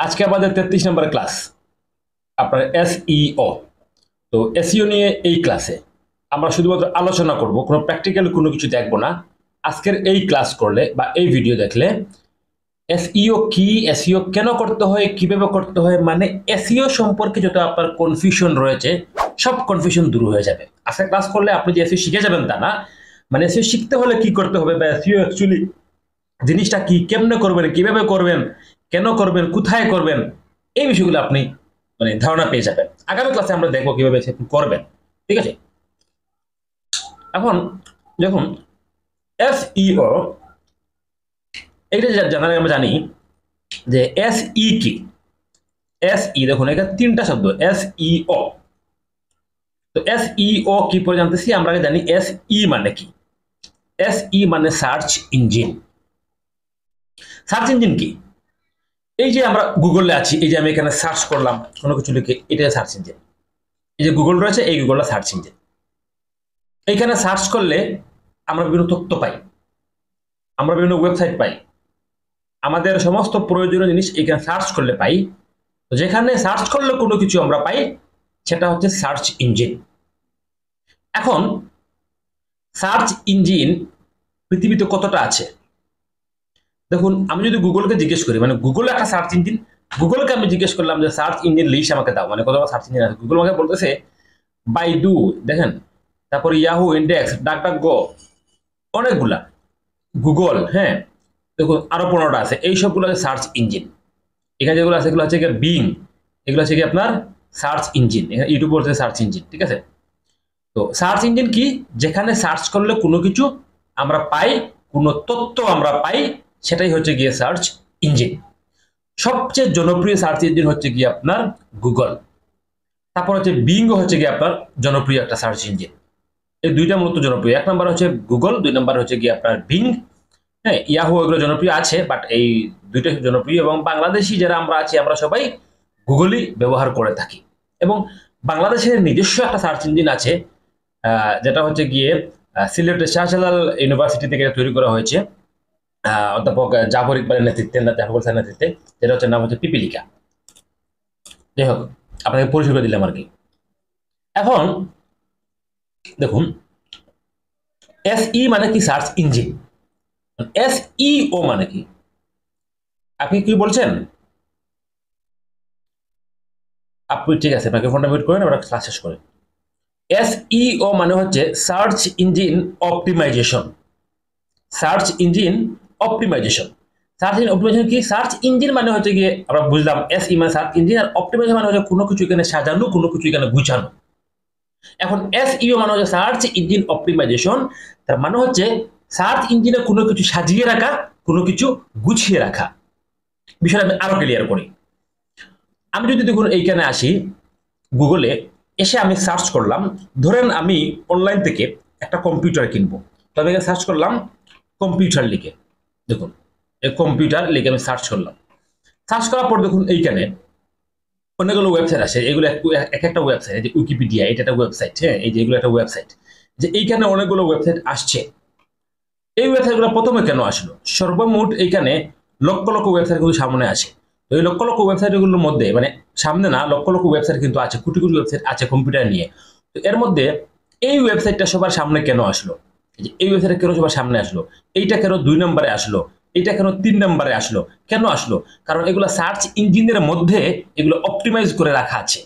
আজকে আমাদের 33 নম্বর ক্লাস আপনার এসইও। তো এসইও নিয়ে এই ক্লাসে আমরা শুধুমাত্র আলোচনা করব, কোনো প্র্যাকটিক্যাল কোনো কিছু দেখব না। আজকের এই ক্লাস করলে বা এই ভিডিও দেখলে এসইও কি, এসইও কেন করতে হয়, কিভাবে করতে হয়, মানে এসইও সম্পর্কে যত আপনার কনফিউশন রয়েছে সব কনফিউশন দূর হয়ে যাবে। আজকে ক্লাস করলে আপনি যে এসইও শিখে যাবেন তা না, মানে এসইও শিখতে হলে কি করতে হবে বা এসইও অ্যাকচুয়ালি জিনিসটা কি, কেমনে করবেন, কিভাবে করবেন, কেন করবেন, কোথায় করবেন, এই বিষয়গুলো আপনি মানে ধারণা পেয়ে যাবেন। আগামী ক্লাসে আমরা দেখবো কিভাবে সেটা করবেন। ঠিক আছে, এখন যখন এসইও এইটা জানার আমরা জানি যে এসই কি। এসই দেখুন এখানে তিনটা শব্দ এসইও। তো এসইও কি পরে জানতেছি আমরা আগে জানি এসই মানে কি। এসই মানে সার্চ ইঞ্জিন। সার্চ ইঞ্জিন কি? এই যে আমরা গুগলে আছি, এই যে আমি এখানে সার্চ করলাম কোনো কিছু লিখে, এটা সার্চ ইঞ্জিন। এই যে গুগল রয়েছে, এই গুগলটা সার্চ ইঞ্জিন। এইখানে সার্চ করলে আমরা বিভিন্ন তথ্য পাই, আমরা বিভিন্ন ওয়েবসাইট পাই, আমাদের সমস্ত প্রয়োজনীয় জিনিস এখানে সার্চ করলে পাই। তো যেখানে সার্চ করলে কোনো কিছু আমরা পাই সেটা হচ্ছে সার্চ ইঞ্জিন। এখন সার্চ ইঞ্জিন পৃথিবীতে কতটা আছে দেখুন। আমি যদি গুগলকে জিজ্ঞেস করি, মানে গুগল একটা সার্চ ইঞ্জিন, গুগলকে আমি জিজ্ঞেস করলাম যে সার্চ ইঞ্জিন লিস্ট আমাকে দাও, মানে কতটা সার্চ ইঞ্জিন আছে, গুগল আমাকে বলতেছে বাইডু, দেখেন, তারপর ইয়াহু, ইন্ডেক্স, ডাকডাকগো, অনেকগুলা, গুগল, হ্যাঁ দেখুন আরো 15টা আছে। এই সবগুলো সার্চ ইঞ্জিন। এখানে যেগুলো আছে এগুলো হচ্ছে কি বিং, এগুলো হচ্ছে কি আপনার সার্চ ইঞ্জিন। এখানে ইউটিউব বলতে সার্চ ইঞ্জিন। ঠিক আছে, তো সার্চ ইঞ্জিন কি? যেখানে সার্চ করলে কোনো কিছু আমরা পাই, কোনো তথ্য আমরা পাই, সেটাই হচ্ছে গিয়ে সার্চ ইঞ্জিন। সবচেয়ে জনপ্রিয় সার্চ ইঞ্জিন হচ্ছে গিয়ে আপনার গুগল। তারপর হচ্ছে বিং হচ্ছে গিয়ে আপনার জনপ্রিয় একটা সার্চ ইঞ্জিন। এই দুইটা মূলত জনপ্রিয়। এক নম্বর হচ্ছে গুগল, দুই নম্বর হচ্ছে গিয়ে আপনার বিং। হ্যাঁ, ইয়াহু এগুলো জনপ্রিয় আছে, বাট এই দুইটা জনপ্রিয়। এবং বাংলাদেশি যারা আমরা আছি আমরা সবাই গুগলই ব্যবহার করে থাকি। এবং বাংলাদেশের নিজস্ব একটা সার্চ ইঞ্জিন আছে, যেটা হচ্ছে গিয়ে সিলেটের শাহজালাল ইউনিভার্সিটি থেকে তৈরি করা হয়েছে অধ্যাপক জাফর ইকবালের নেতৃত্বে, জাফর স্যারের নেতৃত্বে, যেটা হচ্ছে নাম হচ্ছে পিপিলিকা। যাই হোক, আপনাকে পরিচয় করে দিলাম আর কি। এখন দেখুন এসই মানে কি? Search engine. এসইও মানে কি? আপনি কি বলছেন? আপনি ঠিক আছে, আপনাকে ফোনটা মিউট করেন, আমরা ক্লাস শেষ করেন। এসইও মানে হচ্ছে search engine optimization. Search engine optimization. Search engine optimization কি? সার্চ ইঞ্জিন মানে হচ্ছে গিয়ে আমরা বুঝলাম এসই মানে সার্চ ইঞ্জিন, আর অপটিমাইজেশন মানে হচ্ছে কোনো কিছু এখানে সাজানো, কোনো কিছু এখানে গুছানো। এখন এসইও মানে হচ্ছে সার্চ ইঞ্জিন অপটিমাইজেশন। তার মানে হচ্ছে সার্চ ইঞ্জিনে কোনো কিছু সাজিয়ে রাখা, কোনো কিছু গুছিয়ে রাখা। বিষয়টা আমি আরো ক্লিয়ার করি। আমি যদি দেখুন এইখানে আসি গুগলে, এসে আমি সার্চ করলাম, ধরেন আমি অনলাইন থেকে একটা কম্পিউটার কিনবো, তবে এখানে সার্চ করলাম কম্পিউটার লিখে। দেখুন এই কম্পিউটার লিখে আমি সার্চ করলাম। সার্চ করার পর দেখুন এইখানে অনেকগুলো ওয়েবসাইট আছে। এগুলো এক একটা ওয়েবসাইট, যে উইকিপিডিয়া এটা একটা ওয়েবসাইট, হ্যাঁ এই যে এগুলো একটা ওয়েবসাইট, যে এইখানে অনেকগুলো ওয়েবসাইট আসছে। এই ওয়েবসাইটগুলো প্রথমে কেন আসলো? সর্বমোট এইখানে লক্ষ লক্ষ ওয়েবসাইট কিন্তু সামনে আসে। তো এই লক্ষ লক্ষ ওয়েবসাইটগুলোর মধ্যে, মানে সামনে না, লক্ষ লক্ষ ওয়েবসাইট কিন্তু আছে, কোটি কোটি ওয়েবসাইট আছে কম্পিউটার নিয়ে। তো এর মধ্যে এই ওয়েবসাইটটা সবার সামনে কেন আসলো? এই ওয়েবসাইটটা কেন সবার সামনে আসলো? এইটা কেন 2 নম্বরে আসলো? এইটা কেন 3 নম্বরে আসলো? কেন আসলো? কারণ এগুলো সার্চ ইঞ্জিনের মধ্যে এগুলো অপটিমাইজ করে রাখা আছে।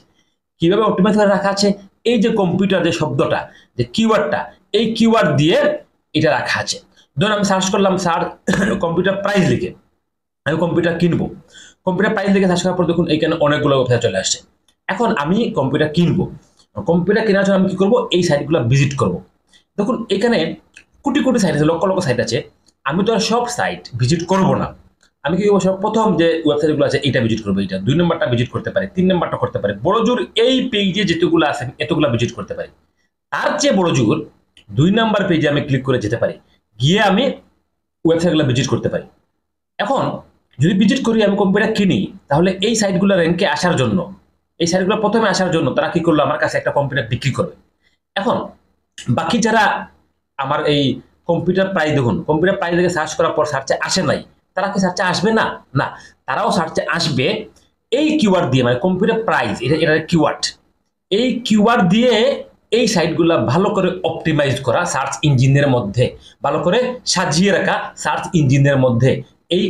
কিভাবে অপটিমাইজ করে রাখা আছে? এই যে কম্পিউটার যে শব্দটা, যে কিওয়ার্ডটা, এই কিওয়ার্ড দিয়ে এটা রাখা আছে। ধরুন আমি সার্চ করলাম স্যার কম্পিউটার প্রাইস লিখে, আমি কম্পিউটার কিনবো। কম্পিউটার প্রাইস লিখে সার্চ করার পর দেখুন এখানে অনেকগুলো ওয়েবসাইট চলে আসছে। এখন আমি কম্পিউটার কিনবো, কম্পিউটার কেনার জন্য আমি কি করবো? এই সাইটগুলো ভিজিট করব। দেখুন এখানে কোটি কোটি সাইট আছে, লক্ষ লক্ষ সাইট আছে। আমি তো আর সব সাইট ভিজিট করব না। আমি কি করবো? প্রথম যে ওয়েবসাইটগুলো আছে এটা ভিজিট করবো, এটা 2 নম্বরটা ভিজিট করতে পারি, 3 নম্বরটা করতে পারি, বড় জোর এই পেজে যেগুলো আছে এতগুলো ভিজিট করতে পারি। তার চেয়ে বড় জোর 2 নম্বর পেজে আমি ক্লিক করে যেতে পারি, গিয়ে আমি ওয়েবসাইটগুলো ভিজিট করতে পারি। এখন যদি ভিজিট করি, আমি কম্পিউটার কিনি, তাহলে এই সাইটগুলো র্যাঙ্কে আসার জন্য, এই সাইটগুলো প্রথমে আসার জন্য তারা কি করলো? আমার কাছে একটা কম্পিউটার বিক্রি করবে। এখন বাকি যারা আমার এই কম্পিউটার প্রাইস, দেখুন কম্পিউটার প্রাইস দেখে সার্চ করার পর সার্চে আসে নাই, তারা কি সার্চে আসবে না? না, তারাও সার্চে আসবে, এই কিওয়ার্ড দিয়ে মানে কম্পিউটার প্রাইস এটা কিওয়ার্ড, এই কিওয়ার্ড দিয়ে এই সাইটগুলো ভালো করে অপটিমাইজ করা, সার্চ ইঞ্জিনের মধ্যে ভালো করে সাজিয়ে রাখা, সার্চ ইঞ্জিনের মধ্যে এই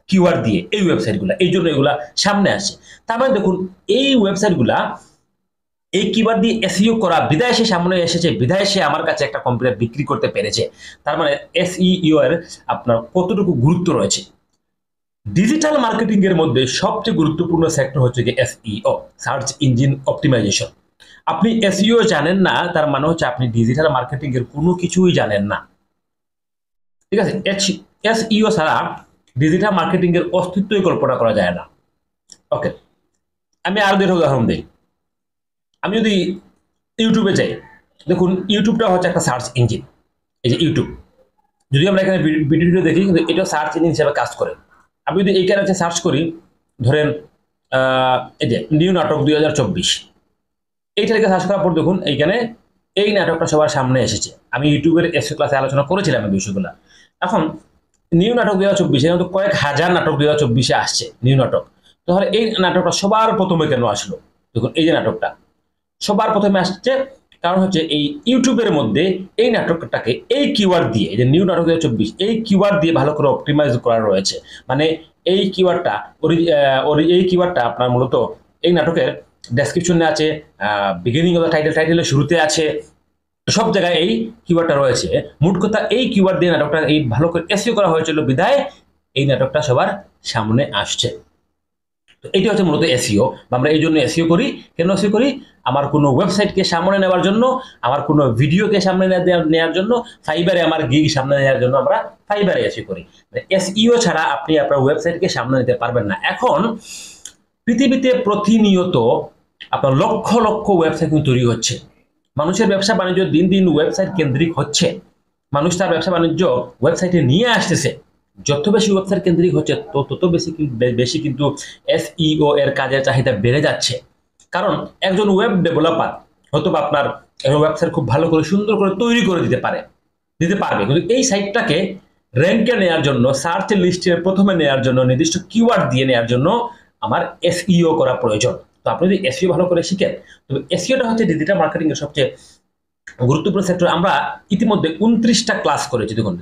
কিওয়ার্ড দিয়ে এই ওয়েবসাইটগুলো, এই জন্য এগুলা সামনে আসে। তার মানে দেখুন এই ওয়েবসাইটগুলা এই কিওয়ার্ড দিয়ে এসইও করা বিধায় সে সামনে এসেছে, বিধায় সে আমার কাছে একটা কম্পিউটার বিক্রি করতে পেরেছে। তার মানে এসইও এর আপনার কতটুকু গুরুত্ব রয়েছে। ডিজিটাল মার্কেটিং এর মধ্যে সবচেয়ে গুরুত্বপূর্ণ সেক্টর হচ্ছে কি এসইও, সার্চ ইঞ্জিন অপটিমাইজেশন। আপনি এসইও জানেন না তার মানে হচ্ছে আপনি ডিজিটাল মার্কেটিং এর কোনো কিছুই জানেন না, ঠিক আছে। এসইও ছাড়া ডিজিটাল মার্কেটিং এর অস্তিত্বই কল্পনা করা যায় না। ওকে, আমি আরো দুটো উদাহরণ দিই। আমি যদি ইউটিউবে যাই, দেখুন ইউটিউবটা হচ্ছে একটা সার্চ ইঞ্জিন। এই যে ইউটিউব, যদি আমরা এখানে ভিডিও দেখি কিন্তু এটা সার্চ ইঞ্জিন হিসেবে কাজ করে। আমি যদি এইখানে সার্চ করি, ধরেন এই যে নিউ নাটক 2024, এইটা লিখে সার্চ করার পর দেখুন এইখানে এই নাটকটা সবার সামনে এসেছে। আমি ইউটিউবের এসইও ক্লাসে আলোচনা করেছিলাম এই বিষয়গুলো। এখন নিউ নাটক 2024 এর মতো কয়েক হাজার নাটক 2024 আসছে নিউ নাটক, তাহলে এই নাটকটা সবার প্রথমে কেন আসলো? দেখুন এই যে নাটকটা সবার প্রথমে আসছে কারণ হচ্ছে এই ইউটিউবের মধ্যে এই নাটকটাকে এই কিওয়ার্ড দিয়ে, এই যে নিউ নাটক 2024 এই কিওয়ার্ড দিয়ে ভালো করে অপটিমাইজ করা রয়েছে। মানে এই কিওয়ার্ডটা এই কিওয়ার্ডটা আপনার মূলত এই নাটকের ডেসক্রিপশনে আছে, বিগিনিং অফ দ্য টাইটেলের শুরুতে আছে, সব জায়গায় এই কিওয়ার্ডটা রয়েছে। মোট কথা এই কিওয়ার্ড দিয়ে নাটকটা এই ভালো করে এসইও করা হয়েছিল বিধায় এই নাটকটা সবার সামনে আসছে। তো এইটা হচ্ছে মূলত এসইও, বা আমরা এই জন্য এসইও করি। কেন এসইও করি? আমার কোনো ওয়েবসাইটকে সামনে নেওয়ার জন্য, আমার কোনো ভিডিওকে সামনে নেওয়ার জন্য, ফাইবারে আমার গিগ সামনে নেওয়ার জন্য আমরা ফাইবারে এসইও করি। এসইও ছাড়া আপনি আপনার ওয়েবসাইটকে সামনে নিতে পারবেন না। এখন পৃথিবীতে প্রতিনিয়ত আপনার লক্ষ লক্ষ ওয়েবসাইট তৈরি হচ্ছে। মানুষের ব্যবসা বাণিজ্য দিন দিন ওয়েবসাইট কেন্দ্রিক হচ্ছে। মানুষ তার ব্যবসা বাণিজ্য ওয়েবসাইটে নিয়ে আসতেছে। যত বেশি ওয়েবসাইট কেন্দ্রিক হচ্ছে তত বেশি কিন্তু এসইও এর কাজের চাহিদা বেড়ে যাচ্ছে। কারণ একজন ওয়েব ডেভেলপার হয়তো আপনার ওয়েবসাইট খুব ভালো করে সুন্দর করে তৈরি করে দিতে পারবে, কিন্তু এই সাইটটাকে র্যাঙ্কে নেওয়ার জন্য, সার্চ লিস্টের প্রথমে নেওয়ার জন্য, নির্দিষ্ট কিওয়ার্ড দিয়ে নেওয়ার জন্য আমার এসইও করা প্রয়োজন। তো আপনি যদি এসইও ভালো করে শিখেন, তবে এসইওটা হচ্ছে ডিজিটাল মার্কেটিং এর সবচেয়ে গুরুত্বপূর্ণ সেক্টর। আমরা ইতিমধ্যে 29টা ক্লাস করেছি, দেখুন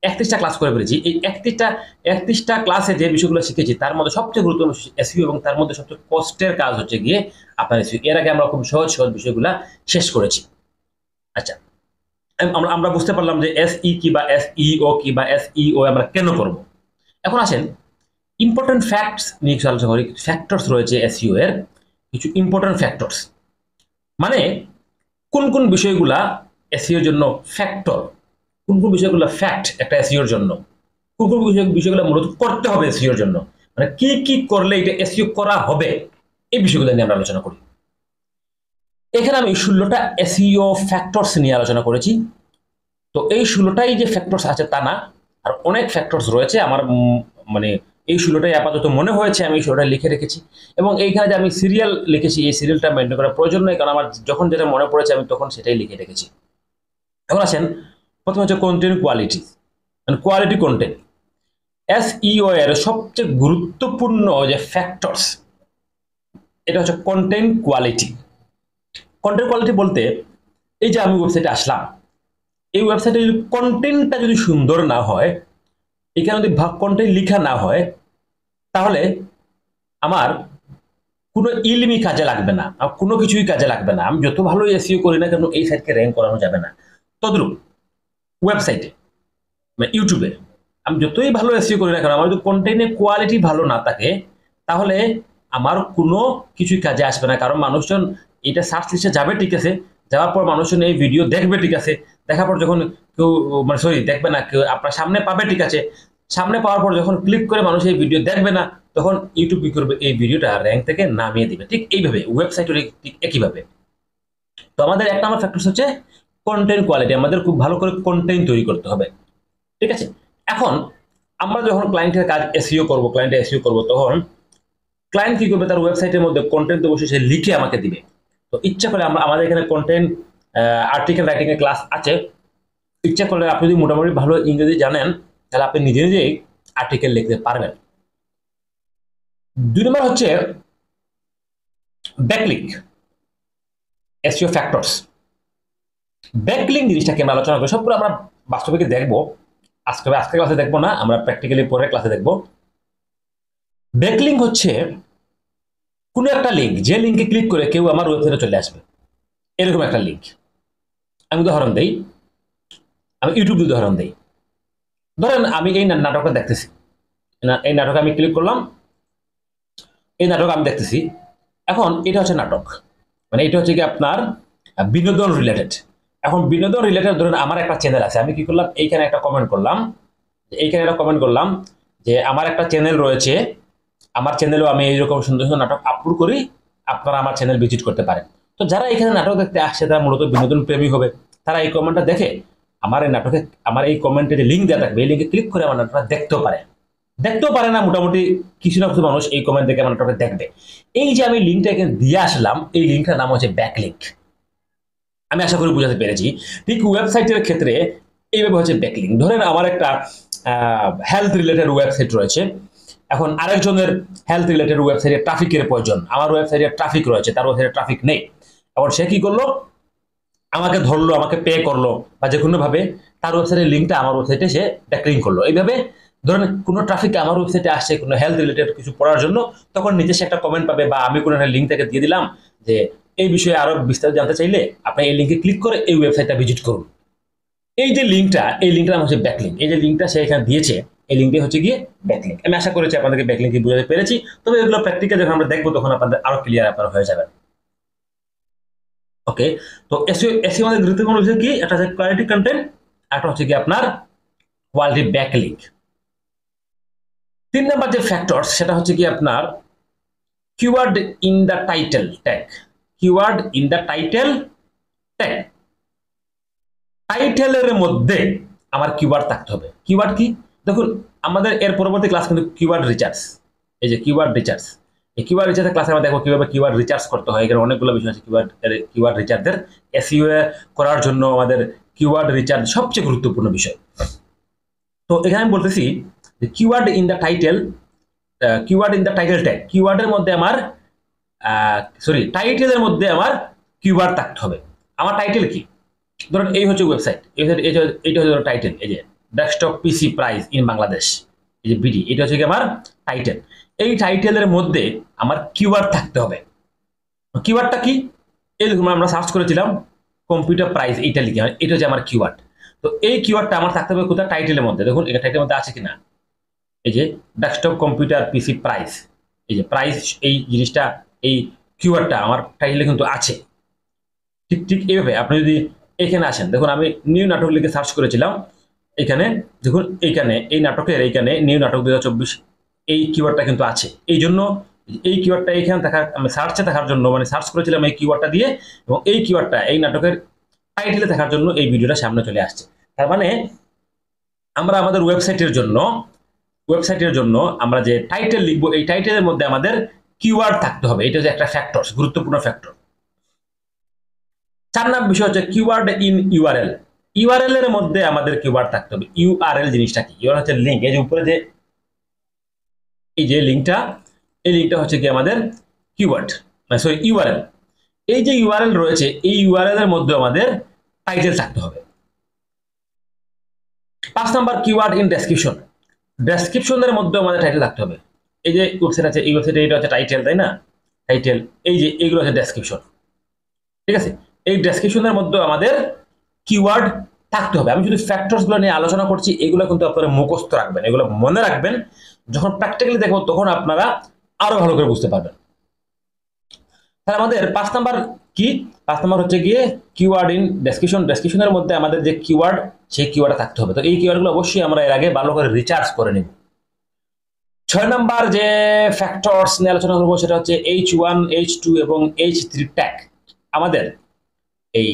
31টা ক্লাস করে ফেলেছি। এই 31টা ক্লাসে যে বিষয়গুলো শিখেছি তার মধ্যে সবচেয়ে গুরুত্বপূর্ণ এসইও, এবং তার মধ্যে সবচেয়ে কষ্টের কাজ হচ্ছে গিয়ে আপনার এসইও। এর আগে আমরা খুব সহজ বিষয়গুলো শেষ করেছি। আচ্ছা, আমরা বুঝতে পারলাম যে এসই কি বা এসইও কি বা এসইও আমরা কেন করব। এখন আসেন ইম্পর্টেন্ট ফ্যাক্টস নিয়ে কিছু আলোচনা করি। ফ্যাক্টরস রয়েছে এসইও এর, কিছু ইম্পর্টেন্ট ফ্যাক্টরস, মানে কোন কোন বিষয়গুলা এসইওর জন্য ফ্যাক্টর, কোন কোন বিষয়গুলো ফ্যাক্ট একটা এসইওর জন্য, কোন কোন বিষয়গুলো মূলত করতে হবে এসইওর জন্য, মানে কি কি করলে এটা এসইও করা হবে, এই বিষয়গুলো নিয়ে আমরা আলোচনা করি। এখানে আমি 16টা এসইও ফ্যাক্টরস নিয়ে আলোচনা করেছি। তো এই 16টাই যে ফ্যাক্টরস আছে তা না, আর অনেক ফ্যাক্টরস রয়েছে। আমার মানে এই 16টাই আপাতত মনে হয়েছে, আমি 16টা লিখে রেখেছি। এবং এইখানে যে আমি সিরিয়াল লিখেছি, এই সিরিয়ালটা মেনটেন করার প্রয়োজন নেই, কারণ আমার যখন যেটা মনে পড়েছে আমি তখন সেটাই লিখে রেখেছি। এখন আসেন প্রথমে হচ্ছে কন্টেন্ট কোয়ালিটি, মানে কোয়ালিটি কন্টেন্ট। এসইও এর সবচেয়ে গুরুত্বপূর্ণ যে ফ্যাক্টরস, এটা হচ্ছে কন্টেন্ট কোয়ালিটি। কন্টেন্ট কোয়ালিটি বলতে এই যে আমি ওয়েবসাইটে আসলাম, এই ওয়েবসাইটে যদি কন্টেন্টটা যদি সুন্দর না হয়, এখানে যদি কন্টেন্ট লেখা না হয়, তাহলে আমার কোনো ইলমি কাজে লাগবে না, কোনো কিছুই কাজে লাগবে না। আমি যত ভালো এসইও করি না কেন এই সাইটকে র্যাঙ্ক করানো যাবে না। তদ্রূপ ওয়েবসাইটে মানে ইউটিউবে আমি যতই ভালো এসইও করি না কেন, আমার যদি কন্টেন্টের কোয়ালিটি ভালো না থাকে, তাহলে আমার কোনো কিছুই কাজে আসবে না। কারণ মানুষজন এটা সার্চ লিস্টে যাবে, ঠিক আছে, যাওয়ার পর মানুষজন এই ভিডিও দেখবে, ঠিক আছে, দেখার পর যখন কেউ মানে দেখবে না, কেউ আপনার সামনে পাবে, ঠিক আছে, সামনে পাওয়ার পর যখন ক্লিক করে মানুষ এই ভিডিও দেখবে না, তখন ইউটিউব কি করবে, এই ভিডিওটা র্যাঙ্ক থেকে নামিয়ে দিবে। ঠিক এইভাবে ওয়েবসাইটের ঠিক একইভাবে। তো আমাদের একটা আমার ফ্যাক্টর হচ্ছে কন্টেন্ট কোয়ালিটি, আমাদের খুব ভালো করে কন্টেন্ট তৈরি করতে হবে, ঠিক আছে। এখন আমরা যখন ক্লায়েন্টের কাজ এসইও করব, ক্লায়েন্টে এসইও করব, তখন ক্লায়েন্ট কি করবে, তার ওয়েবসাইটের মধ্যে কন্টেন্ট বসে সে লিখে আমাকে দিবে। তো ইচ্ছা করে আমাদের এখানে কন্টেন্ট আর্টিকেল রাইটিং এর ক্লাস আছে। ইচ্ছা করলে আপনি যদি মোটামুটি ভালো ইংরেজি জানেন, তাহলে আপনি নিজে নিজেই আর্টিকেল লিখতে পারবেন। 2 নম্বর হচ্ছে ব্যাকলিঙ্ক, এসইও ফ্যাক্টরস। ব্যাকলিঙ্ক জিনিসটাকে আমরা আলোচনা করি, সবগুলো আমরা বাস্তবে দেখবো, আজকে ক্লাসে দেখবো না, আমরা প্র্যাকটিক্যালি পরের ক্লাসে দেখবো। ব্যাকলিঙ্ক হচ্ছে কোনো একটা লিঙ্ক, যে লিঙ্কে ক্লিক করে কেউ আমার ওয়েবসাইটে চলে আসবে, এরকম একটা লিঙ্ক। আমি উদাহরণ দেই, আমি ইউটিউব উদাহরণ দেই। ধরেন আমি এই নাটকটা দেখতেছি, এই নাটকে আমি ক্লিক করলাম, এই নাটক আমি দেখতেছি। এখন এটা হচ্ছে নাটক, মানে এটা হচ্ছে কি আপনার বিনোদন রিলেটেড। এখন বিনোদন রিলেটেড ধরেন আমার একটা চ্যানেল আছে, আমি কি করলাম, এইখানে একটা কমেন্ট করলাম, যে আমার একটা চ্যানেল রয়েছে, আমার চ্যানেলেও আমি এইরকম সুন্দর সুন্দর নাটক আপলোড করি, আপনারা আমার চ্যানেল ভিজিট করতে পারেন। তো যারা এখানে নাটক দেখতে আসছে তারা মূলত বিনোদন প্রেমী হবে, তারা এই কমেন্টটা দেখে আমার এই নাটকে, আমার এই কমেন্টে যে লিঙ্ক দেওয়া থাকবে, এই লিঙ্কে ক্লিক করে আমার নাটকটা দেখতেও পারে না, মোটামুটি কিছু না কিছু মানুষ এই কমেন্ট দেখে আমার নাটকটা দেখবে। এই যে আমি লিঙ্কটা এখানে দিয়ে আসলাম, এই লিঙ্কটার নাম হচ্ছে ব্যাকলিঙ্ক। আমি আশা করি বুঝাতে পেরেছি। ঠিক ওয়েবসাইটের ক্ষেত্রে এইভাবে হচ্ছে ব্যাকলিঙ্ক। ধরেন আমার একটা হেলথ রিলেটেড ওয়েবসাইট রয়েছে, এখন আরেকজনের হেলথ রিলেটেড ওয়েবসাইটে ট্রাফিকের প্রয়োজন, আমার ওয়েবসাইটে ট্রাফিক রয়েছে, তার ওয়েবসাইটে ট্রাফিক নেই। এখন সে কি করলো, আমাকে ধরলো, আমাকে পে করলো, বা যে কোনো ভাবে তার ওয়েবসাইটের লিঙ্কটা আমার ওয়েবসাইটে সে ব্যাকলিঙ্ক করলো। এইভাবে ধরেন কোনো ট্রাফিক আমার ওয়েবসাইটে আসছে কোনো হেলথ রিলেটেড কিছু পড়ার জন্য, তখন নিজে সে একটা কমেন্ট পাবে, বা আমি কোনো একটা লিঙ্ক থেকে দিয়ে দিলাম যে এই বিষয়ে আরো বিস্তারিত জানতে চাইলে আপনি এই লিঙ্কে ক্লিক করে এই ওয়েবসাইটটা ভিজিট করুন। এই যে লিঙ্কটা, এই লিঙ্কটা নাম হচ্ছে ব্যাকলিঙ্ক। এই যে লিঙ্কটা সে এখানে দিয়েছে, এই লিঙ্কটা হচ্ছে গিয়ে ব্যাকলিঙ্ক। আমি আশা করেছি আপনাদেরকে ব্যাকলিঙ্ক বুঝাতে পেরেছি। তবে এগুলো প্র্যাকটিক্যাল যখন আমরা দেখবো তখন আপনাদের আরো ক্লিয়ার আপনারা হয়ে যাবেন। ওকে, তো এসইও আমাদের গুরুত্বপূর্ণ বিষয় কি, একটা হচ্ছে কোয়ালিটি কন্টেন্ট, একটা হচ্ছে কি আপনার কোয়ালিটি ব্যাকলিঙ্ক। 3 নাম্বার যে ফ্যাক্টর, সেটা হচ্ছে কি আপনার keyword in the title tag. Keyword in the title tag, টাইটেলের মধ্যে আমার কিওয়ার্ড থাকতে হবে। কিওয়ার্ড কি, দেখুন আমাদের এর পরবর্তী ক্লাস কিন্তু কিওয়ার্ড রিচার্জ, এই যে কিওয়ার্ড রিচার্জ, এই কিওয়ার্ড রিচার্জের ক্লাসে আমরা দেখবো কিভাবে কিওয়ার্ড রিচার্জ করতে হয়। এখানে অনেকগুলো বিষয় আছে কিওয়ার্ড রিচার্জের। এসইও করার জন্য আমাদের কিওয়ার্ড রিচার্জ সবচেয়ে গুরুত্বপূর্ণ বিষয়। তো এখানে আমি বলতেছি যে keyword in the title, keyword in the title tag, কিওয়ার্ডের মধ্যে আমার টাইটেলের মধ্যে আমার কিওয়ার্ড থাকতে হবে। আমার টাইটেল কি, ধরুন এই হচ্ছে ওয়েবসাইট, এইটা হচ্ছে টাইটেল, এই যে desktop PC price in Bangladesh, এই যে বিডি, এটা হচ্ছে কি আমার টাইটেল। এই টাইটেলের মধ্যে আমার কিওয়ার্ড থাকতে হবে। কিওয়ার্ডটা কি, এই দেখুন আমরা সার্চ করেছিলাম কম্পিউটার প্রাইস, এইটা লিখে, এটা হচ্ছে আমার কিওয়ার্ড। তো এই কিওয়ার্ডটা আমার থাকতে হবে কোথায়, টাইটেলের মধ্যে। দেখুন এটা টাইটেলের মধ্যে আছে কিনা, এই যে ডেস্কটপ কম্পিউটার পিসি প্রাইস, এই যে প্রাইস, এই জিনিসটা, এই কিওয়ার্ডটা আমার টাইটেলে কিন্তু আছে। ঠিক ঠিক এইভাবে আপনি যদি এখানে আসেন, দেখুন আমি নিউ নাটক লিখে সার্চ করেছিলাম, এখানে দেখুন এইখানে এই নাটকের এইখানে নিউ নাটক 2024 এই কিওয়ার্ডটা কিন্তু আছে। এই জন্য এই কিওয়ার্ডটা এখানে থাকার, আমি সার্চে থাকার জন্য মানে সার্চ করেছিলাম এই কিওয়ার্ডটা দিয়ে, এবং এই কিওয়ার্ডটা এই নাটকের টাইটেলে থাকার জন্য এই ভিডিওটা সামনে চলে আসছে। তার মানে আমরা আমাদের ওয়েবসাইটের জন্য আমরা যে টাইটেল লিখবো, এই টাইটেলের মধ্যে আমাদের কিওয়ার্ড থাকতে হবে। এটা হচ্ছে একটা ফ্যাক্টর, গুরুত্বপূর্ণ ফ্যাক্টর। 4 নম্বর বিষয় হচ্ছে কিওয়ার্ড ইন ইউআরএল। ইউআরএল এর মধ্যে আমাদের কিওয়ার্ড থাকতে হবে। ইউআরএল জিনিসটা কি, ইউআরএল হচ্ছে লিঙ্ক, এই যে উপরে যে এই যে লিঙ্কটা, এই লিঙ্কটা হচ্ছে কি আমাদের কিওয়ার্ড, মানে সরি ইউআরএল। এই যে ইউআরএল রয়েছে, এই ইউআরএল এর মধ্যে আমাদের টাইটেল থাকতে হবে। 5 নাম্বার কিওয়ার্ড ইন ডেসক্রিপশন। ডেসক্রিপশনের মধ্যে আমাদের টাইটেল থাকতে হবে। এই যে ওয়েবসাইট আছে, এই ওয়েবসাইটে এটা হচ্ছে টাইটেল, তাই না, টাইটেল, এই যে এইগুলো হচ্ছে ডেসক্রিপশন। ঠিক আছে, এই ডেসক্রিপশনের মধ্যে আমাদের কিওয়ার্ড থাকতে হবে। আমি শুধু ফ্যাক্টরস গুলো নিয়ে আলোচনা করছি, এগুলো কিন্তু আপনারা মুখস্থ রাখবেন, এগুলো মনে রাখবেন, যখন প্র্যাকটিক্যালি দেখবো তখন আপনারা আরো ভালো করে বুঝতে পারবেন। তাহলে আমাদের 5 নাম্বার কি, 5 নাম্বার হচ্ছে গিয়ে কিওয়ার্ড ইন ডেসক্রিপশন। ডেসক্রিপশনের মধ্যে আমাদের যে কিওয়ার্ড, সেই কিওয়ার্ড থাকতে হবে। তো এই কিওয়ার্ডগুলো অবশ্যই আমরা এর আগে ভালো করে রিচার্জ করে নিব। 6 নাম্বার যে ফ্যাক্টরস নিয়ে আলোচনা করবো সেটা হচ্ছে H1, H2 এবং H3 ট্যাগ। আমাদের এই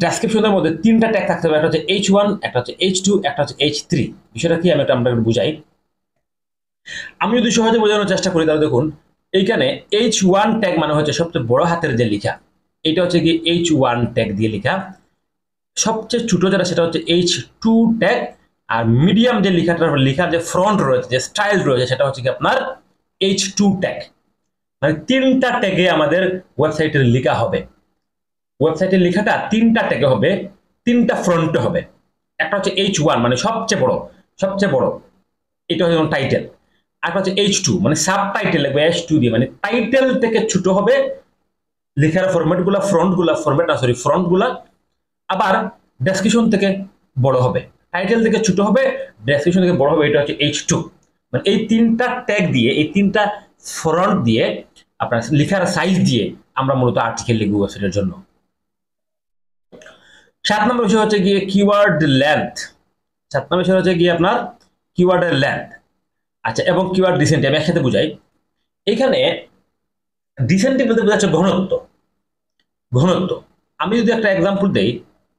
ডেসক্রিপশনের মধ্যে 3টা ট্যাগ থাকতে হবে, একটা হচ্ছে H1, একটা হচ্ছে H2, একটা হচ্ছে H3। বিষয়টা কি আমি আমরা বুঝাই। আমি যদি সহজে বোঝানোর চেষ্টা করি তাহলে দেখুন, এইখানে H1 ট্যাগ মানে হচ্ছে সবচেয়ে বড় হাতের যে লেখা, এটা হচ্ছে কি H1 ট্যাগ দিয়ে লেখা। সবচেয়ে ছোট যেটা সেটা হচ্ছে H2 ট্যাগ। আর মিডিয়াম যে লেখাটার লেখার যে ফ্রন্ট রয়েছে, যে স্টাইল রয়েছে, সেটা হচ্ছে কি আপনার H2 ট্যাগ, মানে 3টা ট্যাগে আমাদের ওয়েবসাইটের লেখা হবে। ওয়েবসাইটের লেখাটা 3টা ট্যাগে হবে, 3টা ফ্রন্টে হবে। একটা হচ্ছে H1 মানে সবচেয়ে বড়, এটা হচ্ছে টাইটেল। আর হচ্ছে H2 মানে সাব টাইটেল লাগবে H2 দিয়ে, মানে টাইটেল থেকে ছোট হবে লেখার ফরম্যাটগুলো, ফ্রন্টগুলা। আবার ডেসক্রিপশন থেকে বড় হবে, টাইটেল থেকে ছোট হবে, ডেসক্রিপশন থেকে বড় হবে, এটা হচ্ছে H2। মানে এই 3টা ট্যাগ দিয়ে, এই 3টা ফ্রন্ট দিয়ে, আপনার লেখার সাইজ দিয়ে আমরা মূলত আর্টিকেল লিখব ওয়েবসাইটের জন্য। 7 নম্বর বিষয় হচ্ছে গিয়ে কিওয়ার্ড লেন্থ। 7 নম্বর বিষয় হচ্ছে গিয়ে আপনার কিওয়ার্ডের লেন্থ। আচ্ছা, এবং কিওয়ার্ড ডিসেন্টি আমি একসাথে বুঝাই। এখানে ডিসেন্টি বলতে বোঝাচ্ছে ঘনত্ব। আমি যদি একটা এক্সাম্পল দেই,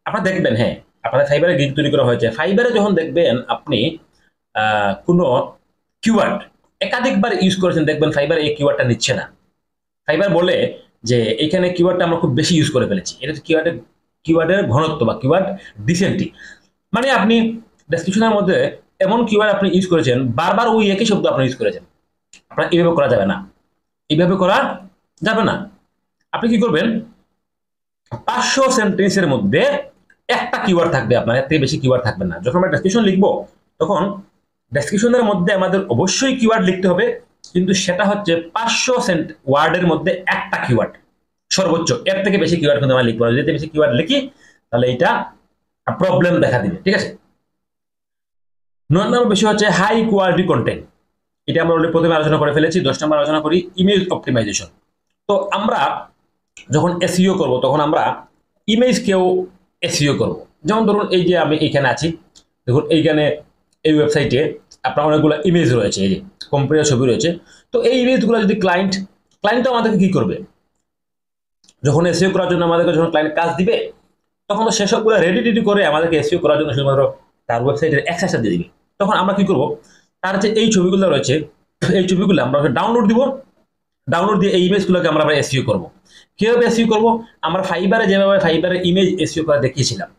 আপনারা দেখবেন, হ্যাঁ আপনাদের ফাইবারে গিগ তৈরি করা হয়েছে, ফাইবারে যখন দেখবেন আপনি কোনো কিওয়ার্ড একাধিকবার ইউজ করেছেন, দেখবেন ফাইবার এই কিওয়ার্ডটা নিচ্ছে না। ফাইবার বলে যে এখানে কিওয়ার্ডটা আমরা খুব বেশি ইউজ করে ফেলেছি, এটা কিওয়ার্ডের ঘনত্ব বা কিওয়ার্ড ডিসেন্টি। মানে আপনি ডেসক্রিপশনের মধ্যে এমন কিওয়ার্ড আপনি ইউজ করেছেন, বারবার ওই একই শব্দ আপনি ইউজ করেছেন। আপনার এইভাবে করা যাবে না। আপনি কি করবেন, 500 সেন্টেন্সের মধ্যে একটা কিওয়ার্ড থাকবে, আপনার এর থেকে বেশি কিওয়ার্ড থাকবে না। যখন আমরা ডেসক্রিপশন লিখবো, তখন ডেসক্রিপশনের মধ্যে আমাদের অবশ্যই কিওয়ার্ড লিখতে হবে, কিন্তু সেটা হচ্ছে 500 ওয়ার্ডের মধ্যে একটা কিওয়ার্ড সর্বোচ্চ। এর থেকে বেশি কিওয়ার্ড কিন্তু আমরা লিখবো না। যদি বেশি কিওয়ার্ড লিখি তাহলে এটা প্রবলেম দেখা দিবে, ঠিক আছে। 9 নম্বর বিষয় হচ্ছে হাই কোয়ালিটি কন্টেন্ট। এটা আমরা অলরেডি প্রথমে আলোচনা করে ফেলেছি। 10 নম্বর আলোচনা করি ইমেজ অপটিমাইজেশন। তো আমরা যখন এসইও করব, তখন আমরা ইমেজকেও এসইও করব। যেমন ধরুন এই যে আমি এইখানে আছি, দেখুন এইখানে এই ওয়েবসাইটে আপনার অনেকগুলো ইমেজ রয়েছে, এই যে কম্পিউটার ছবি রয়েছে। তো এই ইমেজগুলো যদি ক্লায়েন্ট আমাদেরকে কি করবে, যখন এসইও করার জন্য আমাদেরকে যখন ক্লায়েন্ট কাজ দিবে, তখন তো সেসবগুলো রেডি করে আমাদেরকে এসইও করার জন্য শুধুমাত্র তার ওয়েবসাইটের অ্যাক্সেসটা দিয়ে দিবে। তখন আমরা কি করব, তার যে এই ছবিগুলো রয়েছে, এই ছবিগুলো আমরা ডাউনলোড দিব। ডাউনলোড দিয়ে এই ইমেজগুলোকে আমরা এসইও করব। কিভাবে এসইও করব, আমরা ফাইবারে যেভাবে ফাইবারের ইমেজ এসইও করা দেখিয়েছিলাম,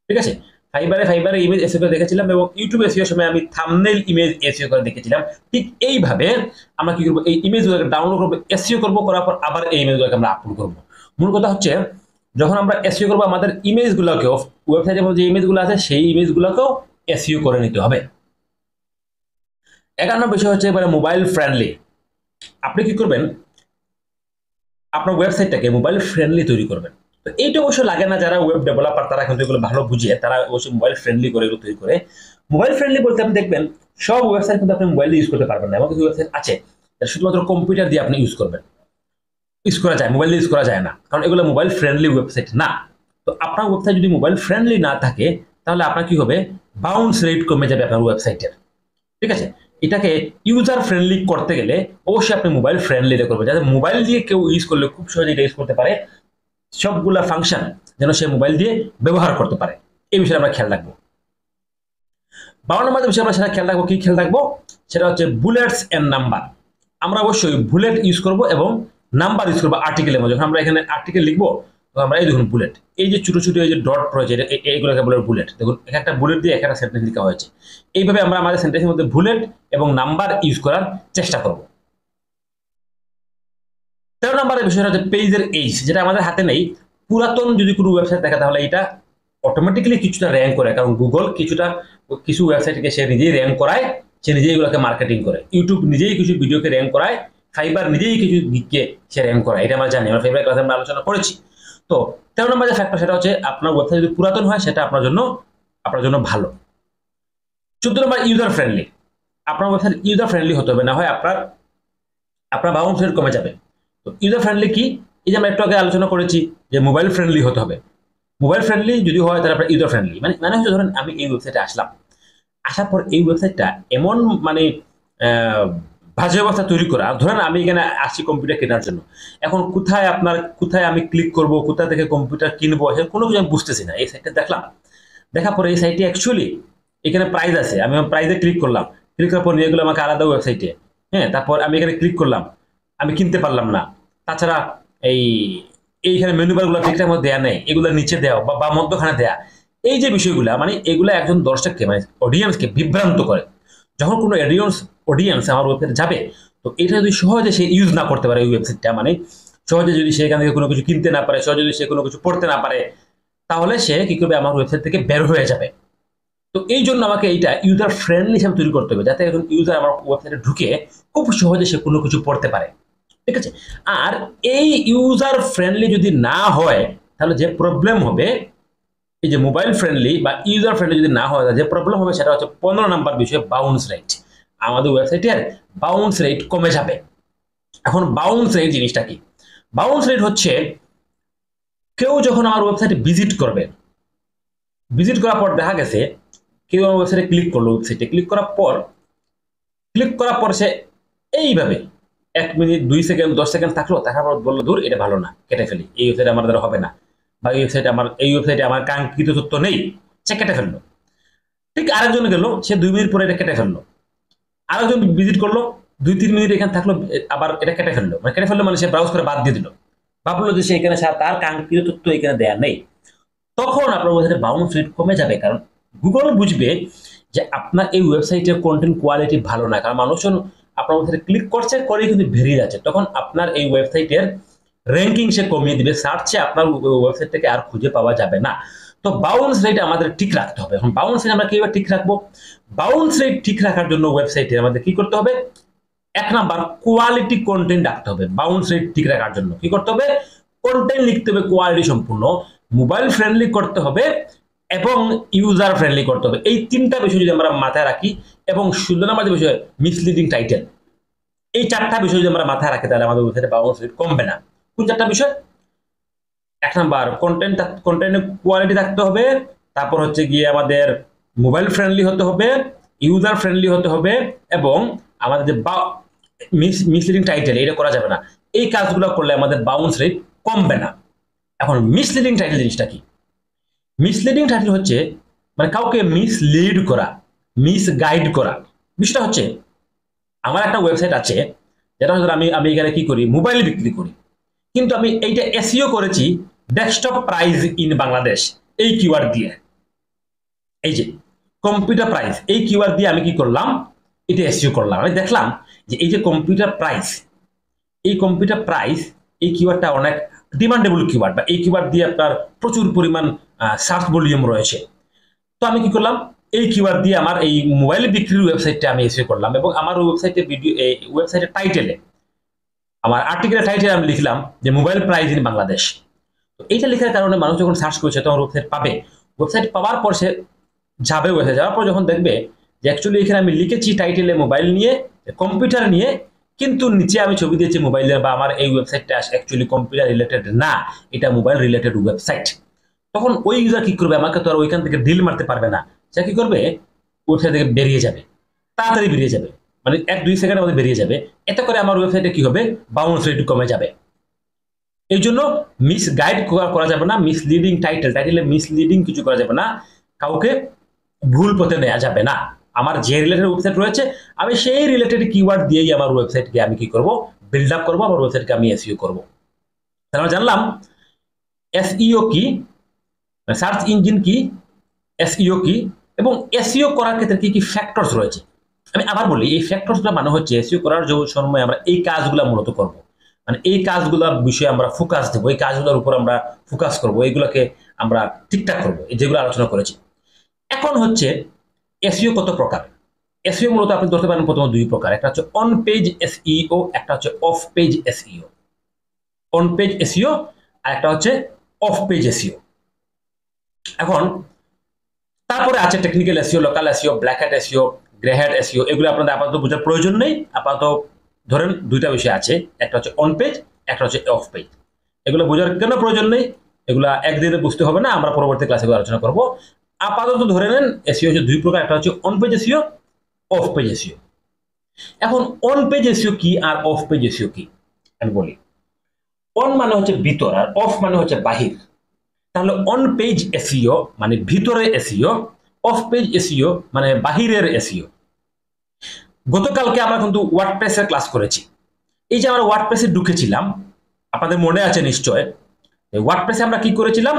ঠিক আছে, ফাইবারে ইমেজ এসইও করে দেখেছিলাম, এবং ইউটিউব এসইও সময় আমি থাম্বনেইল ইমেজ এসইও করে দেখেছিলাম। ঠিক এইভাবে আমরা কি করব, এই ইমেজগুলোকে ডাউনলোড করব, এসইও করব, করার পর আবার এই ইমেজগুলোকে আমরা আপলোড করব। মূল কথা হচ্ছে, যখন আমরা এসইও করব, আমাদের ইমেজগুলোকেও, ওয়েবসাইটের মধ্যে যে ইমেজগুলো আছে সেই ইমেজগুলোকেও এসইও করে নিতে হবে। 11 নম্বর বিষয় হচ্ছে এবারে মোবাইল ফ্রেন্ডলি। আপনি কি করবেন, আপনার ওয়েবসাইটটাকে মোবাইল ফ্রেন্ডলি তৈরি করবেন। তো এইটা অবশ্য লাগে না, যারা ওয়েব ডেভেলপার তারা কিন্তু এগুলো ভালো বুঝে, তারা অবশ্যই মোবাইল ফ্রেন্ডলি করে এগুলো তৈরি করে। মোবাইল ফ্রেন্ডলি বলতে আপনি দেখবেন সব ওয়েবসাইট কিন্তু আপনি মোবাইল ইউজ করতে পারবেন না। এমন কিছু ওয়েবসাইট আছে শুধুমাত্র কম্পিউটার দিয়ে আপনি ইউজ করা যায়, মোবাইল ইউজ করা যায় না, কারণ এগুলো মোবাইল ফ্রেন্ডলি ওয়েবসাইট না। তো আপনার ওয়েবসাইট যদি মোবাইল ফ্রেন্ডলি না থাকে, তাহলে আপনার কি হবে, বাউন্স রেট কমে যাবে আপনার ওয়েবসাইটের, ঠিক আছে। এটাকে ইউজার ফ্রেন্ডলি করতে গেলে অবশ্যই আপনি মোবাইল ফ্রেন্ডলি করবেন, যাতে মোবাইল দিয়ে কেউ ইউজ করলে খুব সহজে এটা ইউজ করতে পারে, সবগুলা ফাংশন যেন সে মোবাইল দিয়ে ব্যবহার করতে পারে। এই বিষয়ে আমরা খেয়াল রাখবো। 12 নম্বর বিষয়ে আমরা সেটা খেয়াল রাখবো, কি খেয়াল রাখবো, সেটা হচ্ছে বুলেটস এন্ড নাম্বার। আমরা অবশ্যই বুলেট ইউজ করব এবং নাম্বার ইউজ করবো আর্টিকেলের মধ্যে। যখন আমরা এখানে আর্টিকেল লিখবো, তখন আমরা এই দেখুন বুলেট, এই যে ছোট ছোট এই যে ডট রয়েছে, এইগুলোকে বলে বুলেট। দেখুন একটা বুলেট দিয়ে একটা সেন্টেন্স লেখা হয়েছে। এইভাবে আমরা আমাদের সেন্টেন্সের মধ্যে বুলেট এবং নাম্বার ইউজ করার চেষ্টা করব। 13 নম্বরের বিষয়টা হচ্ছে পেজের এইজ, যেটা আমাদের হাতে নেই। পুরাতন যদি কোনো ওয়েবসাইট থাকে, তাহলে এটা অটোমেটিক্যালি কিছুটা র্যাঙ্ক করে, কারণ গুগল কিছু ওয়েবসাইটকে সে নিজেই র্যাঙ্ক করায়, সে নিজেই এগুলোকে মার্কেটিং করে। ইউটিউব নিজেই কিছু ভিডিওকে র্যাঙ্ক করায়, ফাইবার নিজেই কিছু গিগকে সে র্যাঙ্ক করায়, এটা আমরা জানি, আমরা ফাইবার ক্লাসে আমরা আলোচনা করেছি। তো 13 নম্বর যে ফ্যাক্টর, সেটা হচ্ছে আপনার ওয়েবসাইট যদি পুরাতন হয়, সেটা আপনার জন্য ভালো। 14 নম্বর ইউজার ফ্রেন্ডলি। আপনার ওয়েবসাইট ইউজার ফ্রেন্ডলি হতে হবে, না হয় আপনার বাউন্স রেট কমে যাবে। তো ইউজার ফ্রেন্ডলি কি, এই যে আমরা একটু আগে আলোচনা করেছি যে মোবাইল ফ্রেন্ডলি হতে হবে। মোবাইল ফ্রেন্ডলি যদি হয়, তাহলে আপনার ইউজার ফ্রেন্ডলি মানে হচ্ছে, ধরেন আমি এই ওয়েবসাইটে আসার পর এই ওয়েবসাইটটা এমন মানে বাজে অবস্থা তৈরি করা, ধরেন আমি এখানে আসছি কম্পিউটার কেনার জন্য, এখন কোথায় আমি ক্লিক করব, কোথা থেকে কম্পিউটার কিনবো, কোনো কিছু আমি বুঝতেছি না। এই সাইটটা দেখার পরে এই সাইটে অ্যাকচুয়ালি এখানে প্রাইস আছে, আমি প্রাইসে ক্লিক করলাম, ক্লিক করার পর নিয়ে গেলো আমাকে আলাদা ওয়েবসাইটে, হ্যাঁ, তারপর আমি এখানে ক্লিক করলাম, আমি কিনতে পারলাম না। তাছাড়া এইখানে মেনু বারগুলো ঠিকঠাক মতো দেয়া নেই, এগুলো নিচে দেওয়া বা মধ্যখানে দেয়া, এই যে বিষয়গুলো, মানে এগুলো একজন দর্শককে, মানে অডিয়েন্সকে বিভ্রান্ত করে। যখন কোনো অডিয়েন্স আমার ওয়েবসাইটে যাবে, তো এটা যদি সহজে সে ইউজ না করতে পারে, এই ওয়েবসাইটটা মানে সহজে যদি সে এখান থেকে কোনো কিছু কিনতে না পারে, সহজে যদি সে কোনো কিছু পড়তে না পারে, তাহলে সে কি করবে, আমার ওয়েবসাইট থেকে বের হয়ে যাবে। তো এই জন্য আমাকে এইটা ইউজার ফ্রেন্ডলি হিসাবে তৈরি করতে হবে, যাতে একজন ইউজার আমার ওয়েবসাইটে ঢুকে খুব সহজে সে কোনো কিছু পড়তে পারে, ঠিক আছে। আর এই ইউজার ফ্রেন্ডলি যদি না হয়, তাহলে যে প্রবলেম হবে, এই যে মোবাইল ফ্রেন্ডলি বা ইউজার ফ্রেন্ডলি যদি না হয়, যে প্রবলেম হবে সেটা হচ্ছে 15 নাম্বার বিষয়, বাউন্স রেট। আমাদের ওয়েবসাইটের বাউন্স রেট কমে যাবে। এখন বাউন্স রেট জিনিসটা কি? বাউন্স রেট হচ্ছে কেউ যখন আমার ওয়েবসাইটে ভিজিট করবে, ভিজিট করার পর দেখা গেছে কেউ আমার ওয়েবসাইটে ক্লিক করলো, ওয়েবসাইটে ক্লিক করার পর সে এইভাবে 1 মিনিট 2 সেকেন্ড 10 সেকেন্ড থাকলো, থাকার পর বললো দূর এটা ভালো না, কেটে ফেলি, এই ওয়েবসাইটে আমার দ্বারা হবে না, বা এই ওয়েবসাইটে আমার কাঙ্ক্ষিত তথ্য নেই, সে কেটে ফেললো। ঠিক আরেকজন গেল, সে 2 মিনিট পরে এটা কেটে ফেললো। আরেকজন ভিজিট করলো, 2-3 মিনিট এখানে থাকলো, আবার এটা কেটে ফেললো। মানে কেটে ফেললো মানে সে ব্রাউজ করে বাদ দিয়ে দিল, ভাবলো যে সে এখানে তার কাঙ্ক্ষিত তথ্য এখানে দেয়া নেই। তখন আপনার ওয়েবসাইটে বাউন্স রেট কমে যাবে, কারণ গুগল বুঝবে যে আপনার এই ওয়েবসাইটের কন্টেন্ট কোয়ালিটি ভালো না, কারণ মানুষজন আপনার ওয়েবসাইটে ক্লিক করছে, করে কিন্তু বেরিয়ে যাচ্ছে। তখন আপনার এই ওয়েবসাইটের র্যাঙ্কিং সে কমিয়ে দিবে, সার্চে আপনার ওয়েবসাইট থেকে আর খুঁজে পাওয়া যাবে না। তো বাউন্স রেট আমাদের ঠিক রাখতে হবে। এখন বাউন্স রেট আমরা কিভাবে ঠিক রাখবো? বাউন্স রেট ঠিক রাখার জন্য ওয়েবসাইটে আমাদের কি করতে হবে? 1 নাম্বার, কোয়ালিটি কন্টেন্ট রাখতে হবে। বাউন্স রেট ঠিক রাখার জন্য কি করতে হবে? কন্টেন্ট লিখতে হবে কোয়ালিটি সম্পূর্ণ, মোবাইল ফ্রেন্ডলি করতে হবে এবং ইউজার ফ্রেন্ডলি করতে হবে। এই 3টা বিষয় যদি আমরা মাথায় রাখি, এবং 16 নাম্বার যে বিষয় মিসলিডিং টাইটেল, এই 4টা বিষয় যদি আমরা মাথায় রাখি, তাহলে আমাদের ওয়েবসাইটে বাউন্স রেট কমবে না। কোন 4টা বিষয়? 1 নাম্বার, কন্টেন্টের কোয়ালিটি থাকতে হবে, তারপর হচ্ছে গিয়ে আমাদের মোবাইল ফ্রেন্ডলি হতে হবে, ইউজার ফ্রেন্ডলি হতে হবে, এবং আমাদের যে মিসলিডিং টাইটেল, এটা করা যাবে না। এই কাজগুলো করলে আমাদের বাউন্স রেট কমবে না। এখন মিসলিডিং টাইটেল জিনিসটা কি? মিসলিডিং টাইটেল হচ্ছে মানে কাউকে মিসলিড করা, মিসগাইড করা। বিষয়টা হচ্ছে আমার একটা ওয়েবসাইট আছে, যেটা হচ্ছে আমি এখানে কি করি, মোবাইল বিক্রি করি, কিন্তু আমি এইটা এসইও করেছি ডেস্কটপ প্রাইস ইন বাংলাদেশ এই কিওয়ার্ড দিয়ে। এই যে কম্পিউটার প্রাইস, এই কিওয়ার্ড দিয়ে আমি কি করলাম, এটা এসইও করলাম। আমি দেখলাম যে এই যে কম্পিউটার প্রাইস, এই কম্পিউটার প্রাইস, এই কিওয়ার্ডটা অনেক ডিমান্ডেবল কিওয়ার্ড, বা এই কিওয়ার্ড দিয়ে আপনার প্রচুর পরিমাণ সার্চ ভলিউম রয়েছে। তো আমি কি করলাম, এই কিওয়ার্ড দিয়ে আমার এই মোবাইল বিক্রির ওয়েবসাইটটা আমি এসইও করলাম, এবং আমার ওয়েবসাইটে ওয়েবসাইটের টাইটেলে, আমার আর্টিকেলের টাইটেলে আমি লিখলাম যে মোবাইল প্রাইস ইন বাংলাদেশ। তো এইটা লেখার কারণে মানুষ যখন সার্চ করছে তখন ওয়েবসাইট পাবে। ওয়েবসাইট পাওয়ার পর সে যাবে, ওয়েবসাইট যাওয়ার পর যখন দেখবে যে অ্যাকচুয়ালি এখানে আমি লিখেছি টাইটেলে মোবাইল নিয়ে, কম্পিউটার নিয়ে, কিন্তু নিচে আমি ছবি দিয়েছি মোবাইলের, বা আমার এই ওয়েবসাইটটা অ্যাকচুয়ালি কম্পিউটার রিলেটেড না, এটা মোবাইল রিলেটেড ওয়েবসাইট। তখন ওই ইউজার কি করবে, আমাকে তো আর ওইখান থেকে ডিল মারতে পারবে না, সে কি করবে, ওয়েবসাইট থেকে বেরিয়ে যাবে, তাড়াতাড়ি বেরিয়ে যাবে, মানে 1-2 সেকেন্ডের মধ্যে বেরিয়ে যাবে। এতে করে আমার ওয়েবসাইটে কি হবে, বাউন্স রেট কমে যাবে। এই জন্য মিসগাইড করা যাবে না, মিসলিডিং টাইটেলে মিসলিডিং কিছু করা যাবে না, কাউকে ভুল পথে নেওয়া যাবে না। আমার যে রিলেটেড ওয়েবসাইট রয়েছে, আমি সেই রিলেটেড কিওয়ার্ড দিয়েই আমার ওয়েবসাইটকে আমি কি করব, বিল্ড আপ করবো, আমার ওয়েবসাইটকে আমি এসইও করবো। তাহলে আমরা জানলাম এসইও কি, সার্চ ইঞ্জিন কি, এসইও কি, এবং এসইও করার ক্ষেত্রে কি কি ফ্যাক্টরস রয়েছে। আমি আবার বলি, এই ফ্যাক্টরসগুলো মানে হচ্ছে এসইও করার সময় আমরা এই কাজগুলো মূলত করব, মানে এই কাজগুলোর বিষয়ে আমরা ফোকাস দেবো, এই কাজগুলোর উপর আমরা ফোকাস করব, এইগুলোকে আমরা ঠিকঠাক করবো, যেগুলো আলোচনা করেছি। এখন হচ্ছে এসইও কত প্রকার? এসইও মূলত আপনি ধরতে পারেন প্রথমে 2 প্রকার, একটা হচ্ছে অন পেজ এসইও, একটা হচ্ছে off page SEO. On page SEO আর একটা হচ্ছে অফ পেজ এসইও। এখন তারপরে আছে technical SEO, local SEO, black hat SEO, grey hat SEO. এগুলো আপনাদের আপাতত বোঝার প্রয়োজন নেই। আপাতত ধরেন 2টা বিষয় আছে, একটা হচ্ছে অন পেজ, একটা হচ্ছে অফ পেজ। এগুলো বোঝার কেন প্রয়োজন নেই, এগুলা একদিনে বুঝতে হবে না, আমরা পরবর্তী ক্লাসে আলোচনা করব। আপাতত ধরে নেন এসইও হচ্ছে 2 প্রকার, একটা হচ্ছে on page SEO, of page SEO. এখন অন পেজ এসইও কি আর অফ পেজ এসইও কি আমি বলি। অন মানে হচ্ছে ভিতর, আর অফ মানে হচ্ছে বাহির। তাহলে অন পেজ এসইও মানে ভিতরে এসইও, অফ পেজ এসইও মানে বাহিরের এসইও। গতকালকে আমরা কিন্তু ওয়ার্ডপ্রেসের ক্লাস করেছি। এই যে আমরা ওয়ার্ডপ্রেসে ঢুকেছিলাম, আপনাদের মনে আছে নিশ্চয়, ওয়ার্ডপ্রেসে আমরা কি করেছিলাম,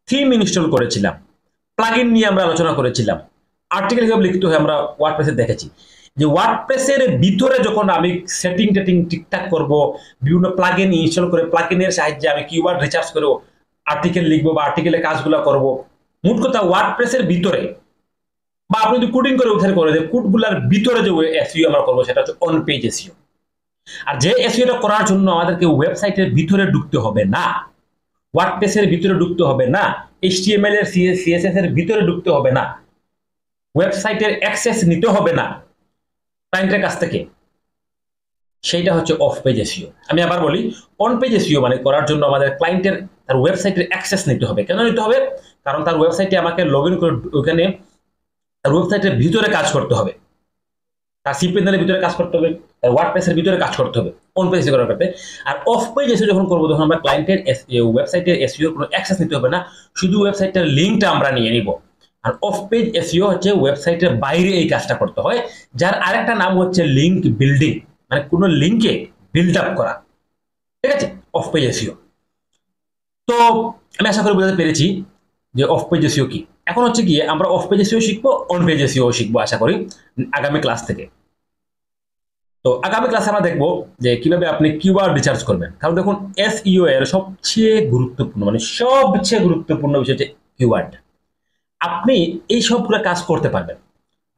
থিম ইনস্টল করেছিলাম, প্লাগইন নিয়ে আমরা আলোচনা করেছিলাম, আর্টিকেল কিভাবে লিখতে হয় আমরা ওয়ার্ডপ্রেসে দেখেছি। যে ওয়ার্ডপ্রেসের ভিতরে যখন আমি সেটিং টেটিং ঠিকঠাক করব, বিভিন্ন প্লাগইন ইনস্টল করে প্লাগইনের সাহায্যে আমি কিওয়ার্ড রিসার্চ করে আর্টিকেল লিখবো বা আর্টিকেলের কাজগুলো করব, মোট কথা ওয়ার্ডপ্রেসের ভিতরে বা আপনি যদি কোডিং করে উদ্ধার করে যে কোডগুলোর ভিতরে যে এসইও আমরা করবো সেটা হচ্ছে অন পেজ এসইও। আর যে এসইওটা করার জন্য আমাদেরকে ওয়েবসাইটের ভিতরে ঢুকতে হবে না, ওয়ার্ডপ্রেসের ভিতরে ঢুকতে হবে না, এইচটিএমএল এর সিএসএস এর ভিতরে ঢুকতে হবে না, ওয়েবসাইটের অ্যাক্সেস নিতে হবে না ক্লায়েন্টের কাছ থেকে, সেইটা হচ্ছে অফ পেজ এসইও। আমি আবার বলি, অন পেজ এসইও মানে করার জন্য আমাদের ক্লায়েন্টের তার ওয়েবসাইটের অ্যাক্সেস নিতে হবে। কেন নিতে হবে? কারণ তার ওয়েবসাইটে আমাকে লগ ইন করে ওখানে তার ওয়েবসাইটের ভিতরে কাজ করতে হবে, তার সি পেজের ভিতরে কাজ করতে হবে, তার ওয়ার্ডপ্রেসের ভিতরে কাজ করতে হবে অন পেজ করার ক্ষেত্রে। আর অফ পেজ এসইও যখন করবো তখন আমরা ক্লায়েন্টের ওয়েবসাইটের এসইও কোনো অ্যাক্সেস নিতে হবে না, শুধু ওয়েবসাইটের লিঙ্কটা আমরা নিয়ে নিব। আর অফ পেজ এসইও হচ্ছে ওয়েবসাইটের বাইরে এই কাজটা করতে হয়, যার আরেকটা নাম হচ্ছে লিঙ্ক বিল্ডিং, মানে কোনো লিঙ্কে বিল্ড আপ করা। ঠিক আছে, অফ পেজ এসইও। তো আমি আশা করি বোঝাতে পেরেছি যে অফ পেজ এসইও কি। এখন হচ্ছে গিয়ে আমরা অফ পেজ এসইও শিখবো, অন পেজ এসইও শিখবো আশা করি আগামী ক্লাস থেকে। তো আগামী ক্লাসে আমরা দেখবো যে কিভাবে আপনি কিওয়ার্ড রিসার্চ করবেন। কারণ দেখুন এসইও এর সবচেয়ে গুরুত্বপূর্ণ মানে সবচেয়ে গুরুত্বপূর্ণ বিষয় হচ্ছে কিওয়ার্ড। আপনি এই সবগুলো কাজ করতে পারবেন।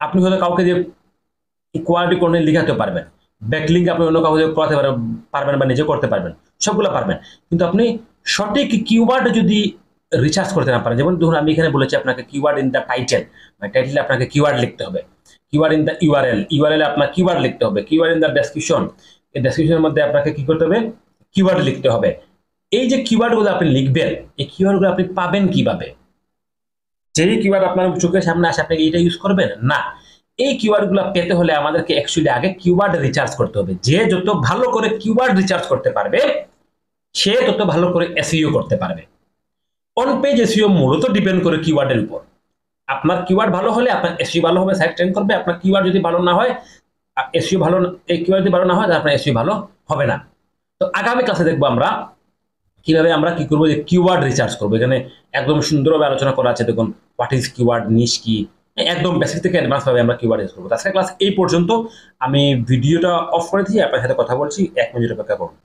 আপনি হয়তো কাউকে যে কোয়ালিটি কোনে লিখাতে পারবেন, ব্যাকলিঙ্ক আপনি অন্য কাউকে করাতে পারবেন বা নিজে করতে পারবেন, সবগুলো পারবেন। কিন্তু আপনি সঠিক কিওয়ার্ড যদি রিসার্চ করতে না পারেন, যেমন ধরুন আমি এখানে বলেছি আপনাকে কিওয়ার্ড ইন দ্য টাইটেল, মানে টাইটেলে আপনাকে কিওয়ার্ড লিখতে হবে, keyword in the URL, URL আপনার কিওয়ার্ড লিখতে হবে, কিওয়ার্ড ইন দ্য ডেসক্রিপশন, এই ডেসক্রিপশনের মধ্যে আপনাকে কি করতে হবে, কিওয়ার্ড লিখতে হবে। এই যে কিওয়ার্ডগুলো আপনি লিখবেন, এই কিওয়ার্ডগুলো আপনি পাবেন কিভাবে? যেই কিওয়ার্ড আপনার চোখের সামনে আসে আপনি এইটা ইউজ করবেন না। এই কিওয়ার্ডগুলো পেতে হলে আমাদেরকে অ্যাকচুয়ালি আগে কিওয়ার্ড রিসার্চ করতে হবে। যে যত ভালো করে কিওয়ার্ড রিসার্চ করতে পারবে সে তত ভালো করে এসইও করতে পারবে। অন পেজ এসইও মূলত ডিপেন্ড করে কিওয়ার্ডের উপর। আপনার কিওয়ার্ড ভালো হলে আপনার এসইও ভালো হবে, সাইট ট্রেন্ড করবে। আপনার কিওয়ার্ড যদি ভালো না হয়, এসইও ভালো, এই কিওয়ার্ড যদি ভালো না হয় তাহলে আপনার এসইও ভালো হবে না। তো আগামী ক্লাসে দেখবো আমরা কিভাবে আমরা কি করবো, যে কিওয়ার্ড রিসার্চ করবো। এখানে একদম সুন্দরভাবে আলোচনা করা আছে, দেখুন হোয়াট ইজ কিওয়ার্ড, নিশ কি, একদম বেসিক থেকে অ্যাডভান্স ভাবে আমরা কিওয়ার্ড ইউজ করবো। আজকের ক্লাস এই পর্যন্ত। আমি ভিডিওটা অফ করে দিয়ে আপনার সাথে কথা বলছি, 1 মিনিট অপেক্ষা করুন।